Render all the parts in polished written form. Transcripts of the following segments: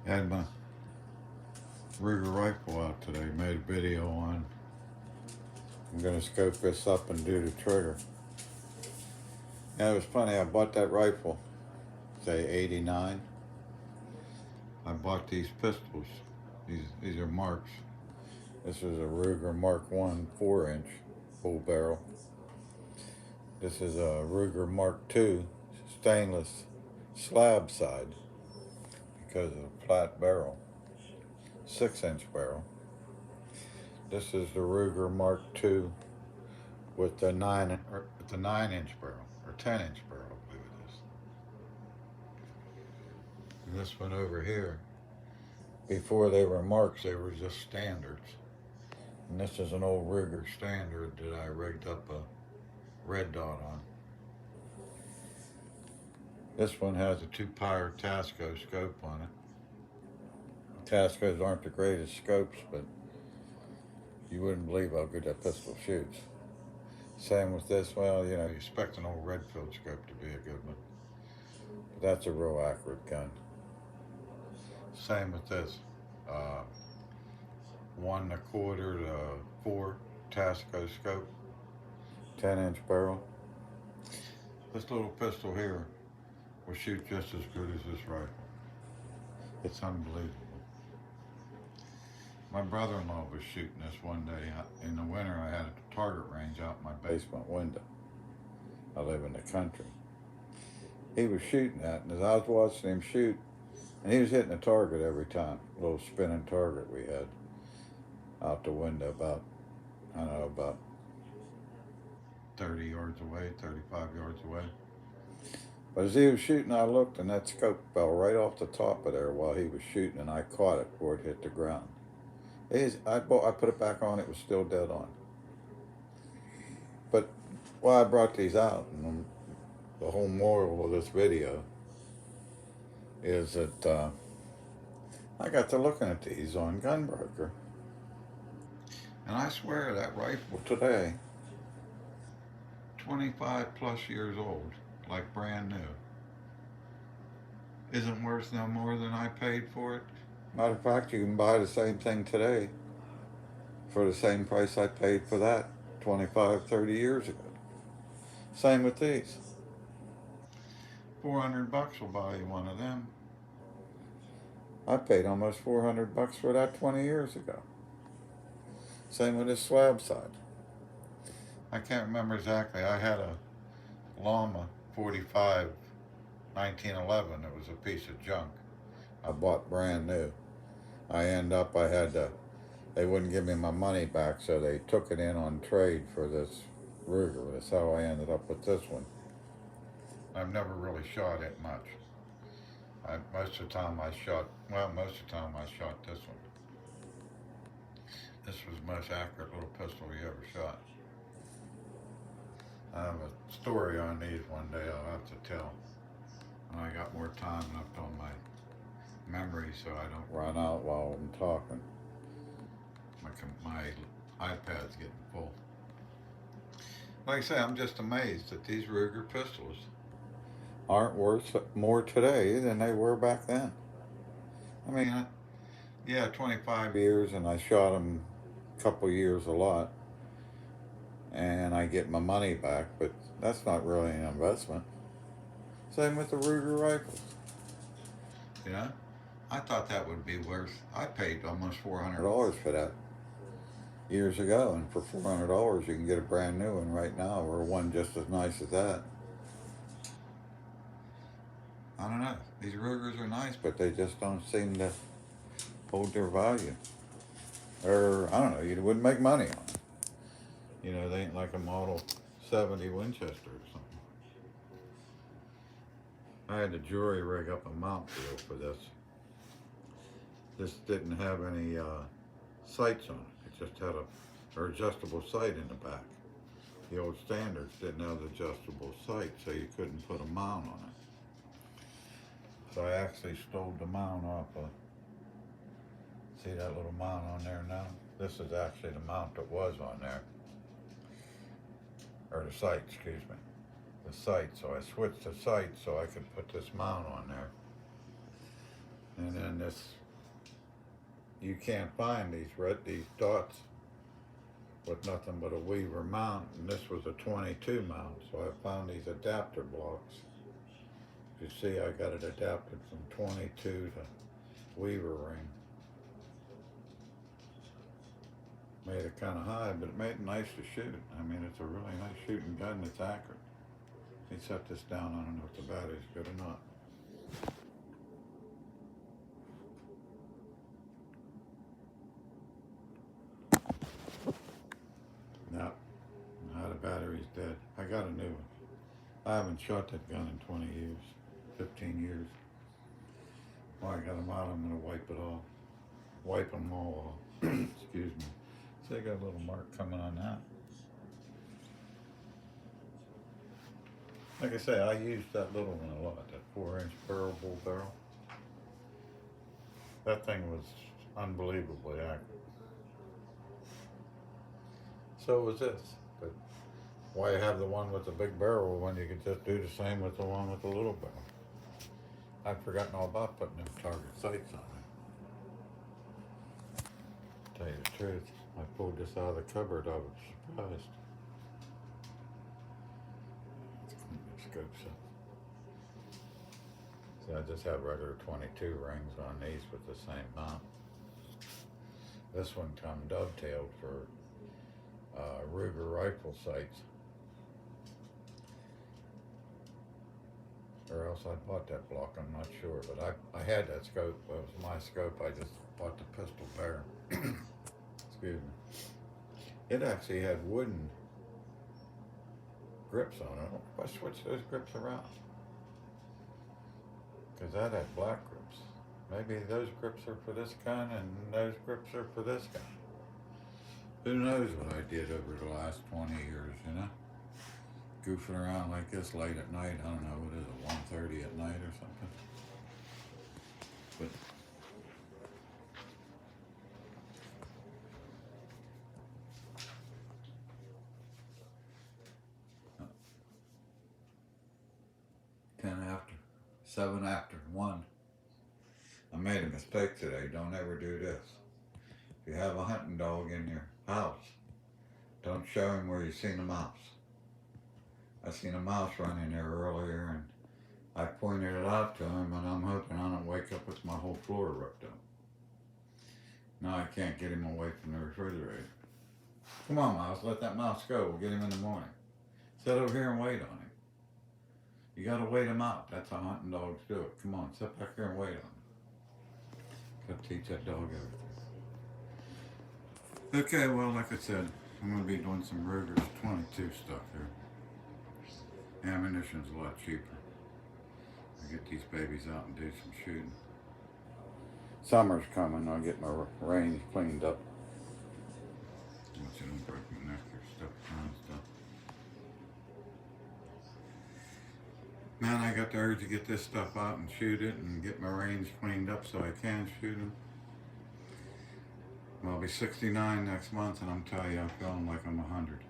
Had my Ruger rifle out today, made a video on. I'm gonna scope this up and do the trigger. Yeah, it was funny, I bought that rifle, say 89. I bought these pistols. These are Marks. This is a Ruger Mark 1 4-inch full barrel. This is a Ruger Mark 2 stainless slab side because of the flat barrel, 6-inch barrel. This is the Ruger Mark II with the 9-inch barrel or 10-inch barrel, I believe it is. And this one over here, before they were Marks, they were just standards. And this is an old Ruger standard that I rigged up a red dot on. This one has a 2-Pyre Tasco scope on it. Tascos aren't the greatest scopes, but you wouldn't believe how good that pistol shoots. Same with this. Well, you know, you expect an old Redfield scope to be a good one, but that's a real accurate gun. Same with this. 1 1/4 to 4 Tasco scope, 10-inch barrel. This little pistol here will shoot just as good as this rifle. It's unbelievable. My brother-in-law was shooting this one day. In the winter, I had a target range out my basement window. I live in the country. He was shooting that, and as I was watching him shoot, and he was hitting a target every time, a little spinning target we had out the window about 30 yards away, 35 yards away. But as he was shooting, I looked, and that scope fell right off the top of there while he was shooting, and I caught it before it hit the ground. I put it back on, it was still dead on. But why I brought these out, and the whole moral of this video, is that I got to looking at these on Gunbroker. And I swear that rifle today, 25 plus years old, like brand new, isn't worth no more than I paid for it. Matter of fact, you can buy the same thing today for the same price I paid for that 25, 30 years ago. Same with these. $400 will buy you one of them. I paid almost $400 for that 20 years ago. Same with this slab side. I can't remember exactly. I had a Lama 45 1911. It was a piece of junk. I bought brand new. They wouldn't give me my money back, so they took it in on trade for this Ruger. That's how I ended up with this one. I've never really shot it much. Most of the time I shot this one. This was the most accurate little pistol you ever shot. I have a story on these one day I'll have to tell. And I got more time left on my memory so I don't run out while I'm talking. My iPad's getting full. Like I say, I'm just amazed that these Ruger pistols aren't worth more today than they were back then. I mean, yeah, 25 years, and I shot them a couple years a lot, and I get my money back, but that's not really an investment. Same with the Ruger rifles. You know, I thought that would be worth, I paid almost $400 for that years ago, and for $400 you can get a brand new one right now, or one just as nice as that. I don't know. These Rugers are nice, but they just don't seem to hold their value. Or, I don't know, you wouldn't make money on them. You know, they ain't like a Model 70 Winchester or something. I had to jury rig up a mount wheel for this. This didn't have any sights on it. It just had an adjustable sight in the back. The old standards didn't have the adjustable sight, so you couldn't put a mount on it. So I actually stole the mount off of, see that little mount on there now? This is actually the mount that was on there. Or the sight, excuse me. The sight, so I switched the sight so I could put this mount on there. And then and this, you can't find these dots with nothing but a Weaver mount, and this was a 22 mount, so I found these adapter blocks. You see, I got it adapted from 22 to Weaver ring. Made it kind of high, but it made it nice to shoot. I mean, it's a really nice shooting gun. It's accurate. Let me set this down. I don't know if the battery's good or not. No, now the battery's dead. I got a new one. I haven't shot that gun in 20 years, 15 years. Well, I got them out. I'm gonna wipe it off. Wipe them all off. Excuse me. See, I got a little mark coming on that. Like I say, I used that little one a lot, that 4-inch bull barrel. That thing was unbelievably accurate. So was this. But why have the one with the big barrel when you could just do the same with the one with the little barrel? I'd forgotten all about putting them target sights on it. Tell you the truth, I pulled this out of the cupboard, I was surprised. Let's clean the scopes up. See, I just have regular 22 rings on these with the same mount. This one come dovetailed for Ruger rifle sights. Or else I bought that block, I'm not sure, but I had that scope. It was my scope. I just bought the pistol pair. Excuse me. It actually had wooden grips on it. I switched those grips around because that had black grips. Maybe those grips are for this gun and those grips are for this gun. Who knows what I did over the last 20 years, you know? Goofing around like this late at night. I don't know, what is it, 1:30 at night or something? But ten after, 7 after, 1. I made a mistake today. Don't ever do this. If you have a hunting dog in your house, don't show him where you seen a mouse. I seen a mouse run in there earlier and I pointed it out to him, and I'm hoping I don't wake up with my whole floor ripped up. Now I can't get him away from the refrigerator. Come on, mouse, let that mouse go. We'll get him in the morning. Sit over here and wait on him. You gotta wait him out. That's how hunting dogs do it. Come on, sit back here and wait on him. Gotta teach that dog everything. Okay, well, like I said, I'm gonna be doing some Ruger's 22 stuff here. Ammunition's a lot cheaper. I get these babies out and do some shooting. Summer's coming, I'll get my range cleaned up. Once you don't break my neck or stuff, kind of stuff. Man, I got the urge to get this stuff out and shoot it and get my range cleaned up so I can shoot them. Well, I'll be 69 next month, and I'm telling you, I'm feeling like I'm 100.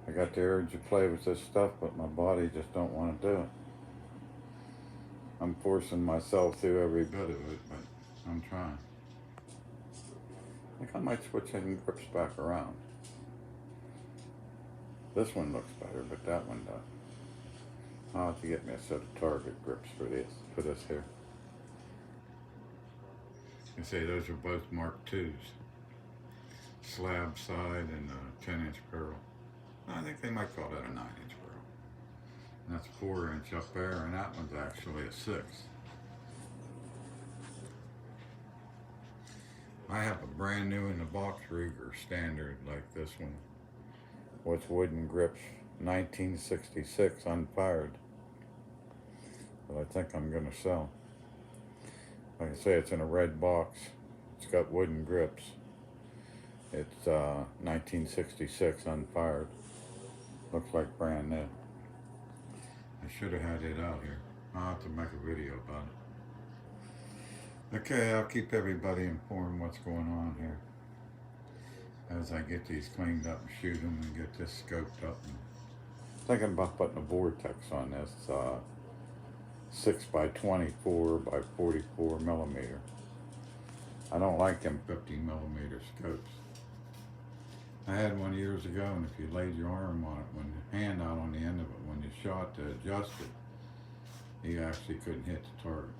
I got the urge to play with this stuff, but my body just don't want to do it. I'm forcing myself through every bit of it, but I'm trying. I think I might switch in grips back around. This one looks better, but that one doesn't. I'll have to get me a set of target grips for this here. I say those are both Mark IIs. Slab side and a 10-inch barrel. I think they might call that a 9-inch barrel. And that's 4-inch up there, and that one's actually a 6. I have a brand new in the box Ruger standard like this one with wooden grips, 1966 unfired. But I think I'm gonna sell. Like I say, it's in a red box. It's got wooden grips. It's 1966 unfired. Looks like brand new. I should have had it out here. I'll have to make a video about it. Okay, I'll keep everybody informed what's going on here as I get these cleaned up and shoot them and get this scoped up. And thinking about putting a vortex on this 6 by 24 by 44 millimeter. I don't like them 50 millimeter scopes. I had one years ago, and if you laid your arm on it, when the hand out on the end of it, when you shot to adjust it, you actually couldn't hit the target.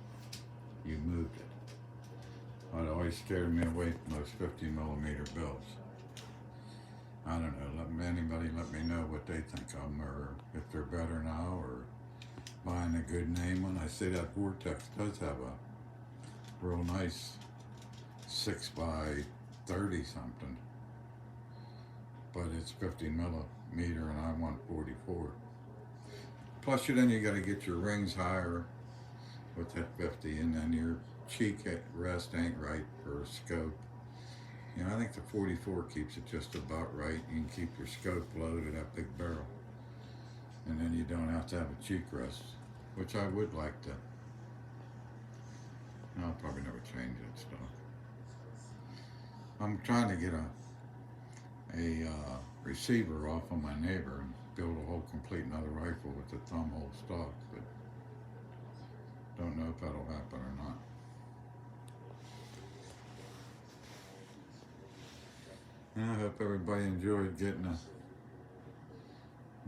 You moved it. It always scared me away from those 50 millimeter bills. I don't know, anybody let me know what they think of them, or if they're better now, or buying a good name one. I say that Vortex does have a real nice 6 by 30 something, but it's 50 millimeter and I want 44. Plus then you gotta get your rings higher with that 50, and then your cheek rest ain't right for a scope. You know, I think the 44 keeps it just about right. You can keep your scope low to that big barrel, and then you don't have to have a cheek rest, which I would like to. I'll probably never change that stuff. I'm trying to get a receiver off of my neighbor and build a whole complete another rifle with the thumb hole stock, but don't know if that'll happen or not. And I hope everybody enjoyed getting a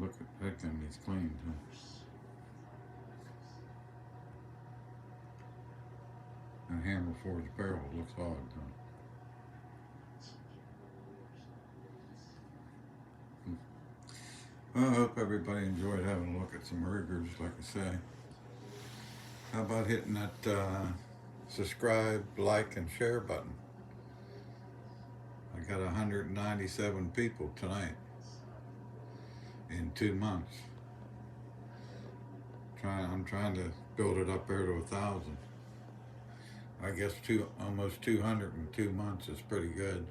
look at picking these clean too. And Hammer Forge barrel looks odd though. Well, I hope everybody enjoyed having a look at some riggers, like I say. How about hitting that subscribe, like, and share button? I got 197 people tonight in 2 months. I'm trying to build it up there to 1,000. I guess almost 200 in 2 months is pretty good.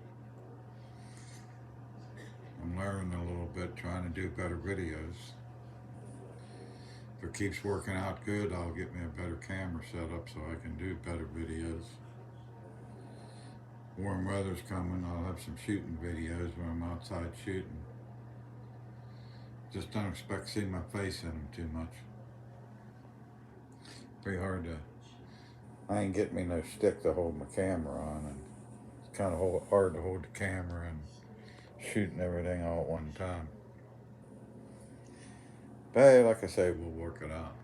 I'm learning a little bit, trying to do better videos. If it keeps working out good, I'll get me a better camera set up so I can do better videos. Warm weather's coming, I'll have some shooting videos when I'm outside shooting. Just don't expect to see my face in them too much. Pretty hard to, I ain't getting me no stick to hold my camera on, and it's kind of hard to hold the camera and shooting everything all at one time. But hey, like I say, we'll work it out.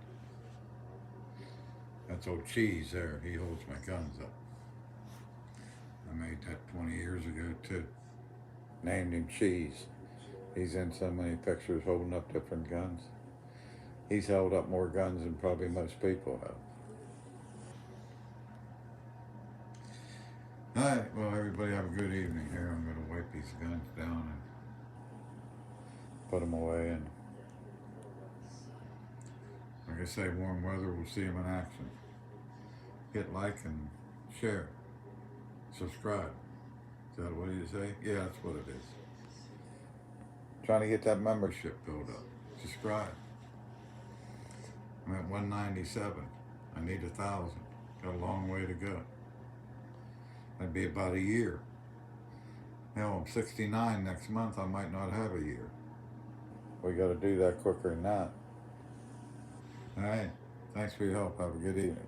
That's old Cheese there, he holds my guns up. I made that 20 years ago too. Named him Cheese. He's in so many pictures holding up different guns. He's held up more guns than probably most people have. Alright, well everybody have a good evening here. I'm going to wipe these guns down and put them away, and like I say, warm weather, we'll see them in action. Hit like and share. Subscribe. Is that what you say? Yeah, that's what it is. Trying to get that membership built up. Subscribe. I'm at 197. I need 1,000. Got a long way to go. That'd be about a year. Hell, I'm 69 next month. I might not have a year. We got to do that quicker than that. All right. Thanks for your help. Have a good evening.